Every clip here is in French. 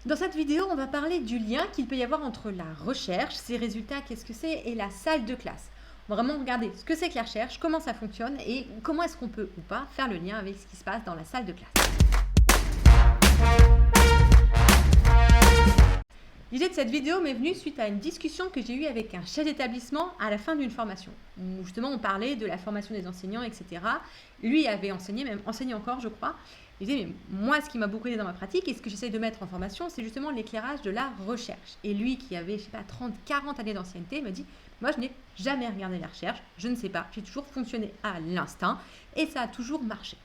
Dans cette vidéo, on va parler du lien qu'il peut y avoir entre la recherche, ses résultats, qu'est-ce que c'est, et la salle de classe. On va vraiment regarder ce que c'est que la recherche, comment ça fonctionne et comment est-ce qu'on peut ou pas faire le lien avec ce qui se passe dans la salle de classe. L'idée de cette vidéo m'est venue suite à une discussion que j'ai eue avec un chef d'établissement à la fin d'une formation, où justement on parlait de la formation des enseignants, etc. Lui avait enseigné, même enseigne encore je crois. Il disait, mais moi ce qui m'a beaucoup aidé dans ma pratique et ce que j'essaye de mettre en formation, c'est justement l'éclairage de la recherche. Et lui qui avait, je sais pas, 30, 40 années d'ancienneté, me dit, moi je n'ai jamais regardé la recherche, je ne sais pas, j'ai toujours fonctionné à l'instinct et ça a toujours marché.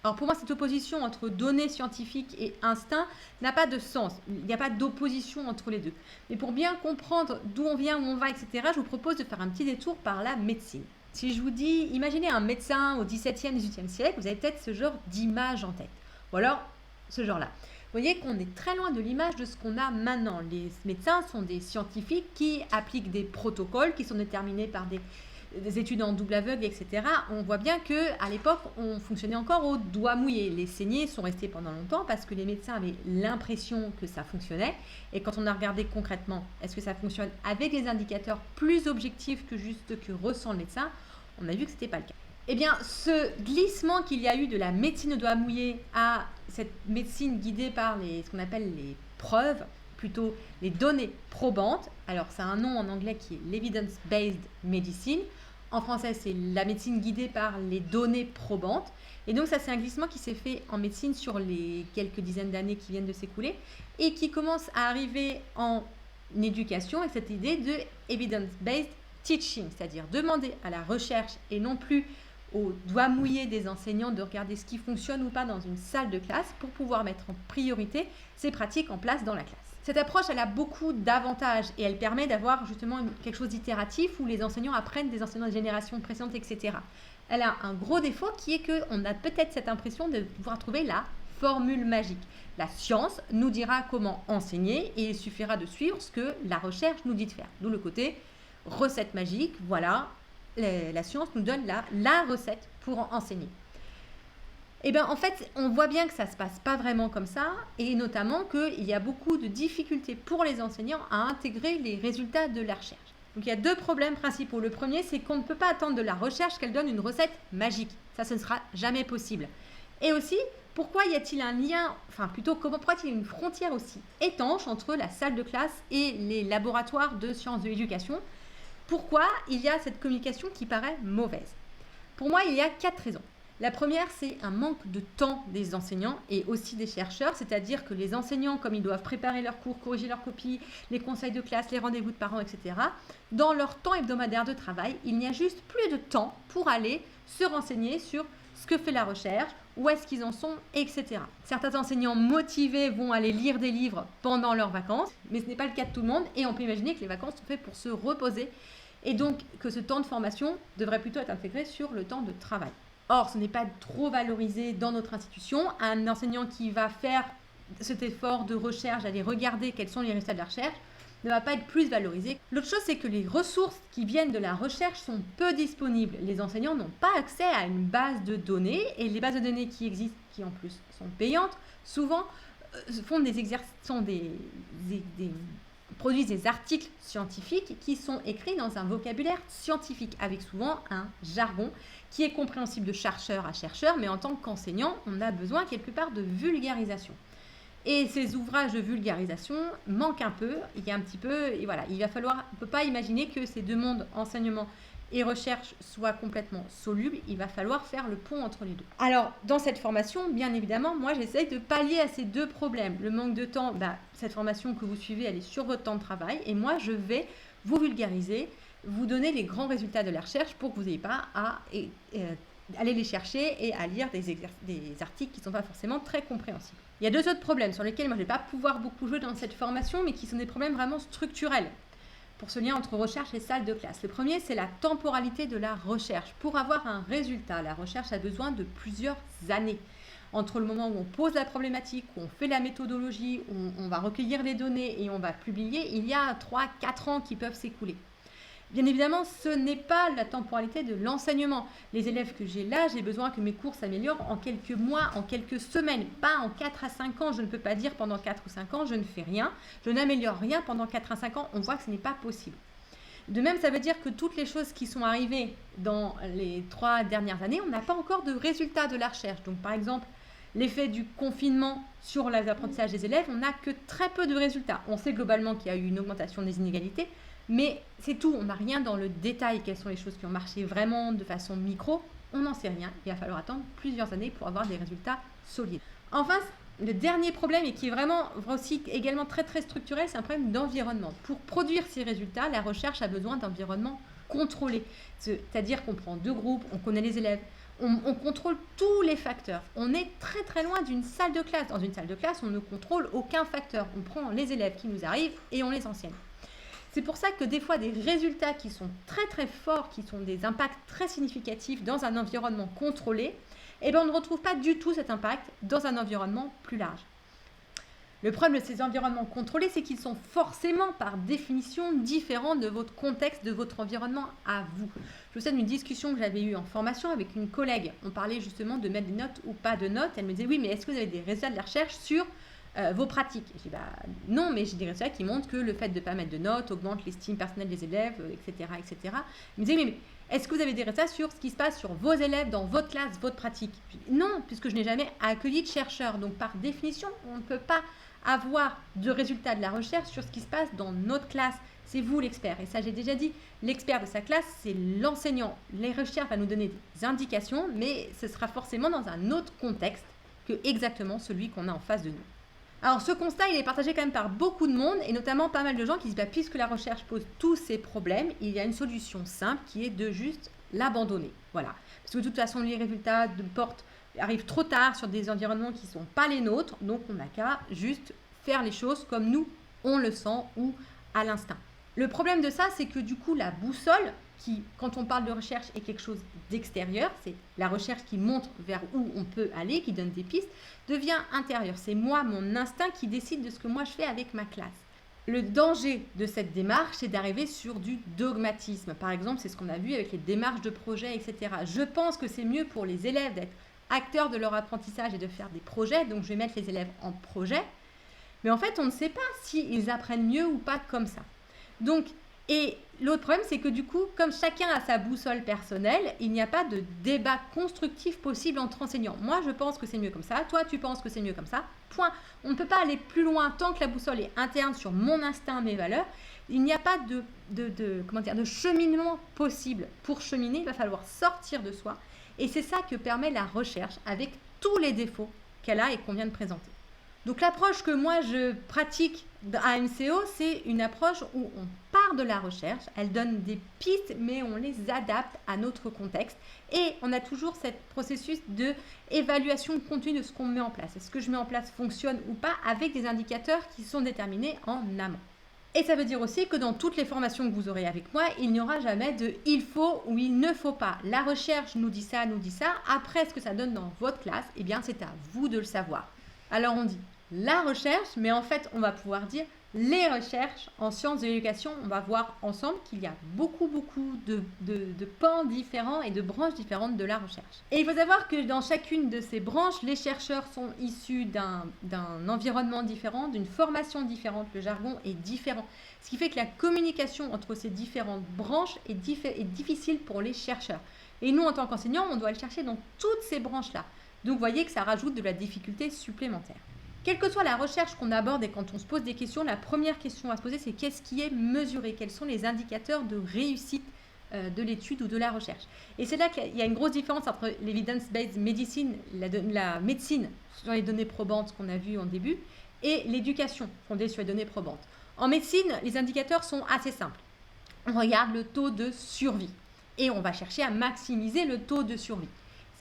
Alors pour moi, cette opposition entre données scientifiques et instinct n'a pas de sens. Il n'y a pas d'opposition entre les deux. Mais pour bien comprendre d'où on vient, où on va, etc., je vous propose de faire un petit détour par la médecine. Si je vous dis, imaginez un médecin au XVIIe, XVIIIe siècle, vous avez peut-être ce genre d'image en tête. Ou alors, ce genre-là. Vous voyez qu'on est très loin de l'image de ce qu'on a maintenant. Les médecins sont des scientifiques qui appliquent des protocoles qui sont déterminés par des études en double aveugle, etc. On voit bien qu'à l'époque, on fonctionnait encore au doigt mouillé. Les saignées sont restées pendant longtemps parce que les médecins avaient l'impression que ça fonctionnait. Et quand on a regardé concrètement, est-ce que ça fonctionne avec des indicateurs plus objectifs que juste que ressent le médecin, on a vu que ce n'était pas le cas. Eh bien, ce glissement qu'il y a eu de la médecine au doigt mouillé à cette médecine guidée par ce qu'on appelle les preuves, plutôt les données probantes. Alors, c'est un nom en anglais qui est l'evidence-based medicine. En français, c'est la médecine guidée par les données probantes. Et donc, ça, c'est un glissement qui s'est fait en médecine sur les quelques dizaines d'années qui viennent de s'écouler et qui commence à arriver en éducation avec cette idée de evidence-based teaching, c'est-à-dire demander à la recherche et non plus au doigt mouillé des enseignants de regarder ce qui fonctionne ou pas dans une salle de classe pour pouvoir mettre en priorité ces pratiques en place dans la classe. Cette approche, elle a beaucoup d'avantages et elle permet d'avoir justement quelque chose d'itératif où les enseignants apprennent des enseignants de générations précédentes, etc. Elle a un gros défaut qui est qu'on a peut-être cette impression de pouvoir trouver la formule magique. La science nous dira comment enseigner et il suffira de suivre ce que la recherche nous dit de faire. D'où le côté recette magique, voilà, la science nous donne la recette pour enseigner. Eh bien, en fait, on voit bien que ça ne se passe pas vraiment comme ça, et notamment qu'il y a beaucoup de difficultés pour les enseignants à intégrer les résultats de la recherche. Donc, il y a deux problèmes principaux. Le premier, c'est qu'on ne peut pas attendre de la recherche qu'elle donne une recette magique. Ça, ce ne sera jamais possible. Et aussi, pourquoi y a-t-il un lien, pourquoi y a-t-il une frontière aussi étanche entre la salle de classe et les laboratoires de sciences de l'éducation ? Pourquoi il y a cette communication qui paraît mauvaise ? Pour moi, il y a 4 raisons. La première, c'est un manque de temps des enseignants et aussi des chercheurs, c'est-à-dire que les enseignants, comme ils doivent préparer leurs cours, corriger leurs copies, les conseils de classe, les rendez-vous de parents, etc., dans leur temps hebdomadaire de travail, il n'y a juste plus de temps pour aller se renseigner sur ce que fait la recherche, où est-ce qu'ils en sont, etc. Certains enseignants motivés vont aller lire des livres pendant leurs vacances, mais ce n'est pas le cas de tout le monde et on peut imaginer que les vacances sont faites pour se reposer et donc que ce temps de formation devrait plutôt être intégré sur le temps de travail. Or, ce n'est pas trop valorisé dans notre institution. Un enseignant qui va faire cet effort de recherche, d'aller regarder quels sont les résultats de la recherche, ne va pas être plus valorisé. L'autre chose, c'est que les ressources qui viennent de la recherche sont peu disponibles. Les enseignants n'ont pas accès à une base de données et les bases de données qui existent, qui en plus sont payantes, souvent font des exercices, produisent des articles scientifiques qui sont écrits dans un vocabulaire scientifique, avec souvent un jargon qui est compréhensible de chercheur à chercheur, mais en tant qu'enseignant, on a besoin quelque part de vulgarisation. Et ces ouvrages de vulgarisation manquent un peu, il y a un petit peu, et voilà, il va falloir, on ne peut pas imaginer que ces deux mondes, enseignement et recherche, soient complètement solubles, il va falloir faire le pont entre les deux. Alors, dans cette formation, bien évidemment, moi j'essaye de pallier à ces deux problèmes. Le manque de temps, cette formation que vous suivez, elle est sur votre temps de travail, et moi je vais vous vulgariser, vous donner les grands résultats de la recherche pour que vous n'ayez pas à aller les chercher et à lire des articles qui ne sont pas forcément très compréhensibles. Il y a deux autres problèmes sur lesquels moi je ne vais pas pouvoir beaucoup jouer dans cette formation, mais qui sont des problèmes vraiment structurels pour ce lien entre recherche et salle de classe. Le premier, c'est la temporalité de la recherche. Pour avoir un résultat, la recherche a besoin de plusieurs années. Entre le moment où on pose la problématique, où on fait la méthodologie, où on va recueillir les données et on va publier, il y a 3-4 ans qui peuvent s'écouler. Bien évidemment, ce n'est pas la temporalité de l'enseignement. Les élèves que j'ai là, j'ai besoin que mes cours s'améliorent en quelques mois, en quelques semaines, pas en 4 à 5 ans. Je ne peux pas dire pendant 4 ou 5 ans, je ne fais rien, je n'améliore rien pendant 4 à 5 ans. On voit que ce n'est pas possible. De même, ça veut dire que toutes les choses qui sont arrivées dans les 3 dernières années, on n'a pas encore de résultats de la recherche. Donc, par exemple, l'effet du confinement sur les apprentissages des élèves, on n'a que très peu de résultats. On sait globalement qu'il y a eu une augmentation des inégalités, mais c'est tout, on n'a rien dans le détail. Quelles sont les choses qui ont marché vraiment de façon micro? On n'en sait rien. Il va falloir attendre plusieurs années pour avoir des résultats solides. Enfin, le dernier problème, et qui est vraiment aussi également très très structurel, c'est un problème d'environnement. Pour produire ces résultats, la recherche a besoin d'environnement contrôlé. C'est-à-dire qu'on prend 2 groupes, on connaît les élèves, on contrôle tous les facteurs. On est très très loin d'une salle de classe. Dans une salle de classe, on ne contrôle aucun facteur. On prend les élèves qui nous arrivent et on les enseigne. C'est pour ça que des fois, des résultats qui sont très très forts, qui sont des impacts très significatifs dans un environnement contrôlé, eh bien, on ne retrouve pas du tout cet impact dans un environnement plus large. Le problème de ces environnements contrôlés, c'est qu'ils sont forcément, par définition, différents de votre contexte, de votre environnement à vous. Je vous souviens d'une discussion que j'avais eue en formation avec une collègue. On parlait justement de mettre des notes ou pas de notes. Elle me disait, oui, mais est-ce que vous avez des résultats de la recherche sur vos pratiques? Je dis, non, mais j'ai des résultats qui montrent que le fait de ne pas mettre de notes augmente l'estime personnelle des élèves, etc., etc. Elle me disait, mais est-ce que vous avez des résultats sur ce qui se passe sur vos élèves, dans votre classe, votre pratique? Je dis, non, puisque je n'ai jamais accueilli de chercheurs. Donc, par définition, on ne peut pas avoir de résultats de la recherche sur ce qui se passe dans notre classe. C'est vous l'expert. Et ça, j'ai déjà dit, l'expert de sa classe, c'est l'enseignant. Les recherches vont nous donner des indications, mais ce sera forcément dans un autre contexte que exactement celui qu'on a en face de nous. Alors, ce constat, il est partagé quand même par beaucoup de monde, et notamment pas mal de gens qui disent, puisque la recherche pose tous ces problèmes, il y a une solution simple qui est de juste l'abandonner. Voilà. Parce que de toute façon, les résultats arrivent trop tard sur des environnements qui ne sont pas les nôtres, donc on n'a qu'à juste faire les choses comme nous, on le sent ou à l'instinct. Le problème de ça, c'est que du coup, la boussole, qui, quand on parle de recherche, est quelque chose d'extérieur, c'est la recherche qui montre vers où on peut aller, qui donne des pistes, devient intérieure. C'est moi, mon instinct, qui décide de ce que moi je fais avec ma classe. Le danger de cette démarche, c'est d'arriver sur du dogmatisme. Par exemple, c'est ce qu'on a vu avec les démarches de projet, etc. Je pense que c'est mieux pour les élèves d'être acteurs de leur apprentissage et de faire des projets, donc je vais mettre les élèves en projet. Mais en fait, on ne sait pas s'ils apprennent mieux ou pas comme ça. Donc, et l'autre problème, c'est que du coup, comme chacun a sa boussole personnelle, il n'y a pas de débat constructif possible entre enseignants. Moi, je pense que c'est mieux comme ça. Toi, tu penses que c'est mieux comme ça. Point. On ne peut pas aller plus loin tant que la boussole est interne sur mon instinct, mes valeurs. Il n'y a pas de cheminement possible. Pour cheminer, il va falloir sortir de soi. Et c'est ça que permet la recherche avec tous les défauts qu'elle a et qu'on vient de présenter. Donc l'approche que moi je pratique à MCO, c'est une approche où on part de la recherche, elle donne des pistes, mais on les adapte à notre contexte. Et on a toujours ce processus d'évaluation continue de ce qu'on met en place. Est-ce que je mets en place fonctionne ou pas, avec des indicateurs qui sont déterminés en amont. Et ça veut dire aussi que dans toutes les formations que vous aurez avec moi, il n'y aura jamais de « il faut » ou « il ne faut pas ». La recherche nous dit ça, nous dit ça. Après, ce que ça donne dans votre classe, eh bien, c'est à vous de le savoir. Alors, on dit la recherche, mais en fait, on va pouvoir dire les recherches en sciences de l'éducation. On va voir ensemble qu'il y a beaucoup de pans différents et de branches différentes de la recherche. Et il faut savoir que dans chacune de ces branches, les chercheurs sont issus d'un environnement différent, d'une formation différente, le jargon est différent. Ce qui fait que la communication entre ces différentes branches est difficile pour les chercheurs. Et nous, en tant qu'enseignants, on doit le chercher dans toutes ces branches-là. Donc, vous voyez que ça rajoute de la difficulté supplémentaire. Quelle que soit la recherche qu'on aborde et quand on se pose des questions, la première question à se poser, c'est qu'est-ce qui est mesuré? Quels sont les indicateurs de réussite de l'étude ou de la recherche? Et c'est là qu'il y a une grosse différence entre l'evidence-based medicine, la médecine sur les données probantes qu'on a vu en début, et l'éducation fondée sur les données probantes. En médecine, les indicateurs sont assez simples. On regarde le taux de survie et on va chercher à maximiser le taux de survie.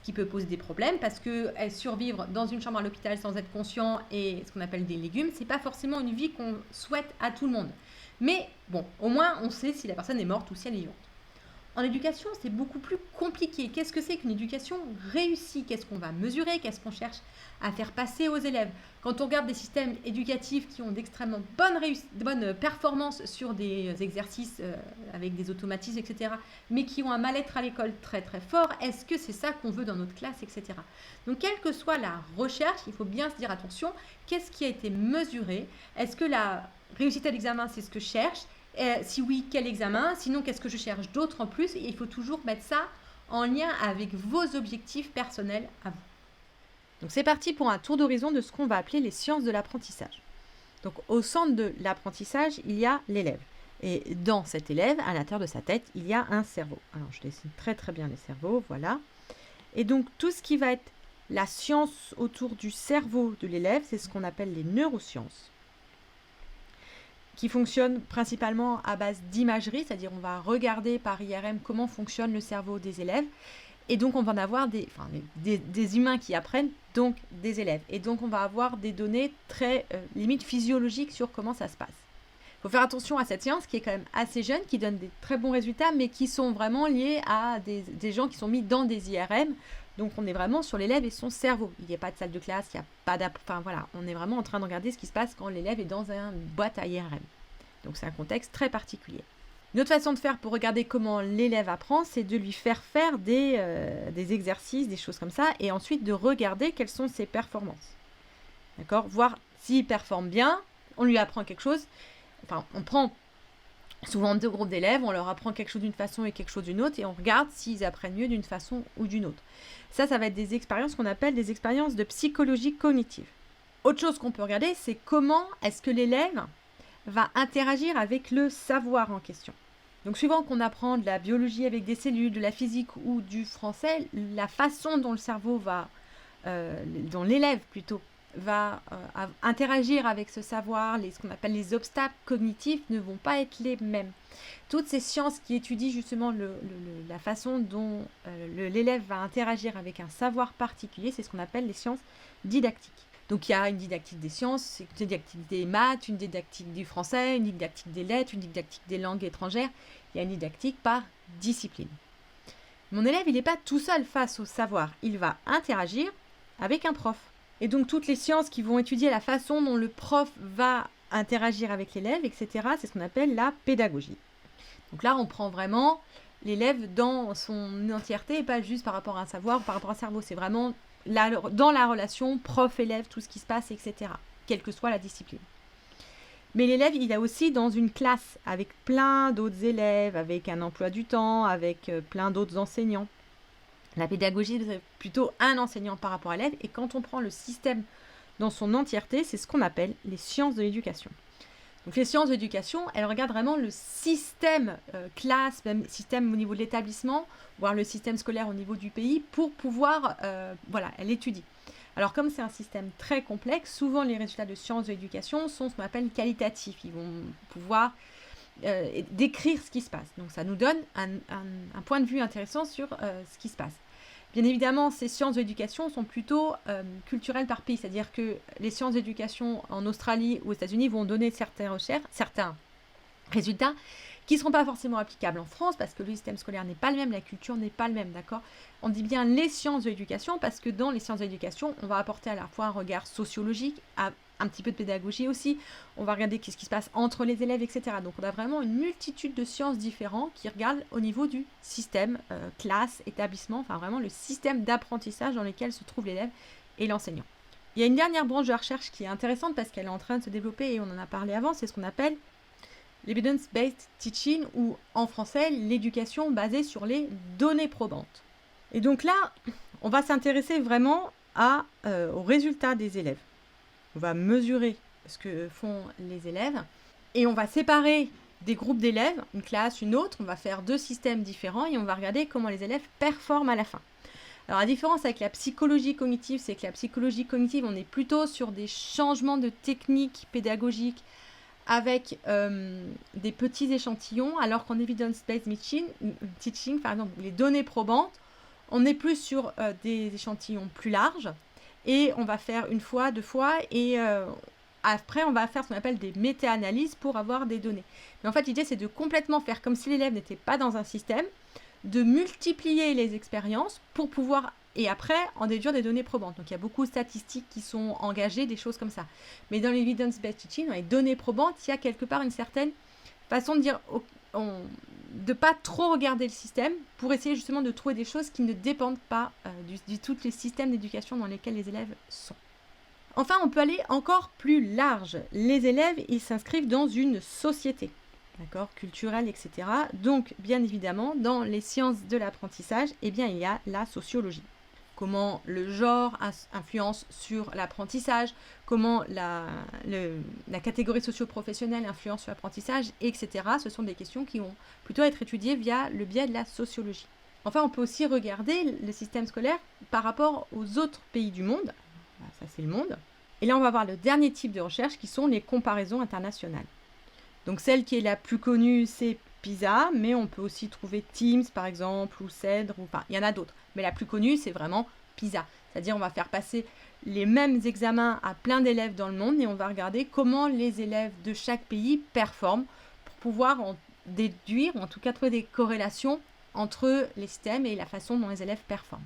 Qui peut poser des problèmes parce que survivre dans une chambre à l'hôpital sans être conscient et ce qu'on appelle des légumes, c'est pas forcément une vie qu'on souhaite à tout le monde. Mais bon, au moins on sait si la personne est morte ou si elle est vivante. En éducation, c'est beaucoup plus compliqué. Qu'est-ce que c'est qu'une éducation réussie? Qu'est-ce qu'on va mesurer? Qu'est-ce qu'on cherche à faire passer aux élèves? Quand on regarde des systèmes éducatifs qui ont d'extrêmement bonnes performances sur des exercices avec des automatismes, etc., mais qui ont un mal-être à l'école très très fort, est-ce que c'est ça qu'on veut dans notre classe, etc. Donc, quelle que soit la recherche, il faut bien se dire attention, qu'est-ce qui a été mesuré? Est-ce que la réussite à l'examen, c'est ce que je cherche? Si oui, quel examen? Sinon, qu'est-ce que je cherche d'autre en plus? Et il faut toujours mettre ça en lien avec vos objectifs personnels à vous. Donc c'est parti pour un tour d'horizon de ce qu'on va appeler les sciences de l'apprentissage. Donc au centre de l'apprentissage, il y a l'élève. Et dans cet élève, à l'intérieur de sa tête, il y a un cerveau. Alors je dessine très très bien les cerveaux, voilà. Et donc tout ce qui va être la science autour du cerveau de l'élève, c'est ce qu'on appelle les neurosciences, qui fonctionne principalement à base d'imagerie, c'est-à-dire on va regarder par IRM comment fonctionne le cerveau des élèves, et donc on va en avoir des humains qui apprennent, donc des élèves, et donc on va avoir des données très limite physiologiques sur comment ça se passe. Il faut faire attention à cette science qui est quand même assez jeune, qui donne des très bons résultats, mais qui sont vraiment liés à des gens qui sont mis dans des IRM. Donc on est vraiment sur l'élève et son cerveau. Il n'y a pas de salle de classe, il n'y a pas enfin voilà, on est vraiment en train de regarder ce qui se passe quand l'élève est dans une boîte à IRM. Donc c'est un contexte très particulier. Une autre façon de faire pour regarder comment l'élève apprend, c'est de lui faire faire des exercices, des choses comme ça, et ensuite de regarder quelles sont ses performances. D'accord? Voir s'il performe bien, on lui apprend quelque chose. Enfin, on prend souvent deux groupes d'élèves, on leur apprend quelque chose d'une façon et quelque chose d'une autre, et on regarde s'ils apprennent mieux d'une façon ou d'une autre. Ça va être des expériences qu'on appelle des expériences de psychologie cognitive. Autre chose qu'on peut regarder, c'est comment est-ce que l'élève va interagir avec le savoir en question. Donc suivant qu'on apprend de la biologie avec des cellules, de la physique ou du français, la façon dont le cerveau dont l'élève plutôt, va interagir avec ce savoir, ce qu'on appelle les obstacles cognitifs ne vont pas être les mêmes. Toutes ces sciences qui étudient justement la façon dont l'élève va interagir avec un savoir particulier, c'est ce qu'on appelle les sciences didactiques. Donc il y a une didactique des sciences, une didactique des maths, une didactique du français, une didactique des lettres, une didactique des langues étrangères. Il y a une didactique par discipline. Mon élève, il n'est pas tout seul face au savoir. Il va interagir avec un prof. Et donc toutes les sciences qui vont étudier la façon dont le prof va interagir avec l'élève, etc., c'est ce qu'on appelle la pédagogie. Donc là, on prend vraiment l'élève dans son entièreté et pas juste par rapport à un savoir ou par rapport à un cerveau. C'est vraiment dans la relation prof-élève, tout ce qui se passe, etc., quelle que soit la discipline. Mais l'élève, il est aussi dans une classe avec plein d'autres élèves, avec un emploi du temps, avec plein d'autres enseignants. La pédagogie, c'est plutôt un enseignant par rapport à l'élève. Et quand on prend le système dans son entièreté, c'est ce qu'on appelle les sciences de l'éducation. Donc les sciences de l'éducation, elles regardent vraiment le système classe, même système au niveau de l'établissement, voire le système scolaire au niveau du pays, pour pouvoir, elle étudie. Alors comme c'est un système très complexe, souvent les résultats de sciences de l'éducation sont ce qu'on appelle qualitatifs. Ils vont pouvoir décrire ce qui se passe. Donc ça nous donne un point de vue intéressant sur ce qui se passe. Bien évidemment, ces sciences de l'éducation sont plutôt culturelles par pays, c'est-à-dire que les sciences d'éducation en Australie ou aux États-Unis vont donner certains résultats qui ne seront pas forcément applicables en France parce que le système scolaire n'est pas le même, la culture n'est pas le même, d'accord? On dit bien les sciences de l'éducation parce que dans les sciences de l'éducation, on va apporter à la fois un regard sociologique, un petit peu de pédagogie aussi, on va regarder ce qui se passe entre les élèves, etc. Donc on a vraiment une multitude de sciences différentes qui regardent au niveau du système, classe, établissement, enfin vraiment le système d'apprentissage dans lequel se trouve l'élève et l'enseignant. Il y a une dernière branche de la recherche qui est intéressante parce qu'elle est en train de se développer et on en a parlé avant, c'est ce qu'on appelle l'evidence-based teaching ou en français l'éducation basée sur les données probantes. Et donc là, on va s'intéresser vraiment aux résultats des élèves. On va mesurer ce que font les élèves et on va séparer des groupes d'élèves, une classe, une autre. On va faire deux systèmes différents et on va regarder comment les élèves performent à la fin. Alors la différence avec la psychologie cognitive, c'est que la psychologie cognitive, on est plutôt sur des changements de techniques pédagogiques avec des petits échantillons, alors qu'en evidence-based teaching, par exemple, les données probantes, on est plus sur des échantillons plus larges. Et on va faire une fois, deux fois, et après, on va faire ce qu'on appelle des méta-analyses pour avoir des données. Mais en fait, l'idée, c'est de complètement faire comme si l'élève n'était pas dans un système, de multiplier les expériences pour pouvoir, et après, en déduire des données probantes. Donc, il y a beaucoup de statistiques qui sont engagées, des choses comme ça. Mais dans l'evidence-based teaching, dans les données probantes, il y a quelque part une certaine façon de dire, de ne pas trop regarder le système pour essayer justement de trouver des choses qui ne dépendent pas du tout les systèmes d'éducation dans lesquels les élèves sont. Enfin, on peut aller encore plus large. Les élèves, ils s'inscrivent dans une société, d'accord, culturelle, etc. Donc, bien évidemment, dans les sciences de l'apprentissage, eh bien, il y a la sociologie. Comment le genre influence sur l'apprentissage, comment la catégorie socio-professionnelle influence sur l'apprentissage, etc. Ce sont des questions qui vont plutôt être étudiées via le biais de la sociologie. Enfin, on peut aussi regarder le système scolaire par rapport aux autres pays du monde. Ça, c'est le monde. Et là, on va voir le dernier type de recherche qui sont les comparaisons internationales. Donc, celle qui est la plus connue, c'est PISA, mais on peut aussi trouver TIMSS, par exemple, ou CEDRE, il y en a d'autres. Mais la plus connue, c'est vraiment PISA. C'est-à-dire, on va faire passer les mêmes examens à plein d'élèves dans le monde et on va regarder comment les élèves de chaque pays performent pour pouvoir en déduire, ou en tout cas trouver des corrélations entre les systèmes et la façon dont les élèves performent.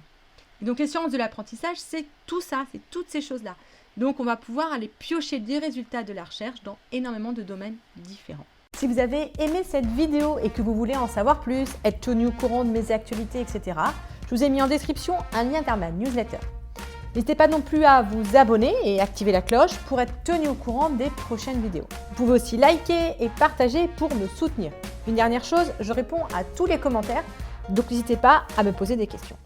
Et donc, les sciences de l'apprentissage, c'est tout ça, c'est toutes ces choses-là. Donc, on va pouvoir aller piocher des résultats de la recherche dans énormément de domaines différents. Si vous avez aimé cette vidéo et que vous voulez en savoir plus, être tenu au courant de mes actualités, etc., je vous ai mis en description un lien vers ma newsletter. N'hésitez pas non plus à vous abonner et activer la cloche pour être tenu au courant des prochaines vidéos. Vous pouvez aussi liker et partager pour me soutenir. Une dernière chose, je réponds à tous les commentaires, donc n'hésitez pas à me poser des questions.